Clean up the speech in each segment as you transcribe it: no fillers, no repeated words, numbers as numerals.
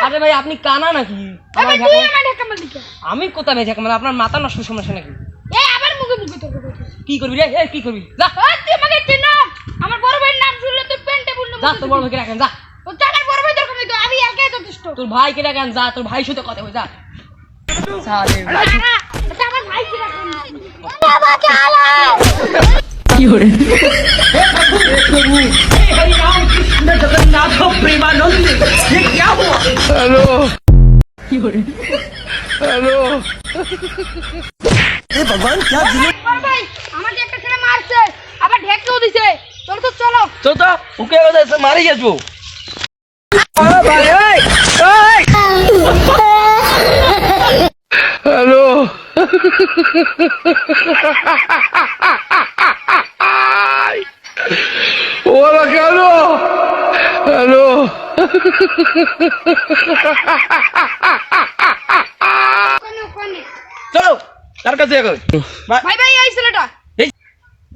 আরে ভাই আপনি কানা নাকি? আমি কোথায় ভাই ধাক্কা মারলাম? আপনার মাথা নষ্ট সমস্যা নাকি? কি করবি রে? কি করবি? যা আমার বড় ভাইয়ের নাম শুনলে তুই পেন্টে বললি যা তোর বড় ভাইকে রাখেন যা। আমার বড় ভাই দরকার নেই তো, আমি একাই যথেষ্ট। তোর ভাইকে রাখেন যা, তোর ভাইয়ের সাথে কথা বল যা। আমার ভাই কি রাখেন? কি করে? हरि राम कृष्ण जगन्नाथ प्रेमानंद ये क्या हुआ? हेलो की हो रहे? हेलो ए भगवान क्या दिले ভাই আমাকে একটা ছেলে মারছে, আবার ঢেকেও দিছে। চলো তো চলো। चल तो ओके हो जाए मारी जाबो। अरे भाई ओए ओए हेलो ওরা কেন? হ্যালো ওখানে চলো তার কাছে এখন ভাই ভাই এই ছেলেটা এই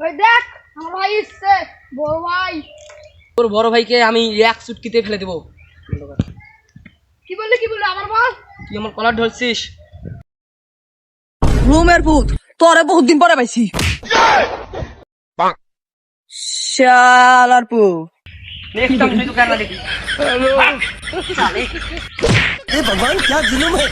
ভাই দেখ আমার ভাই এসছে, বড় ভাই। তোর বড় ভাইকে আমি এক চুটকিতে ফেলে দেবো। কি বললি আমার বল। তুই আমার কলার ধরছিস? রুমের ভূত তোরে বহুত দিন পরে পাইছি। শালার পু নেক্সট টাইম তুই তো কান্না দেখি। হ্যালো ए भगवान क्या जुलुम है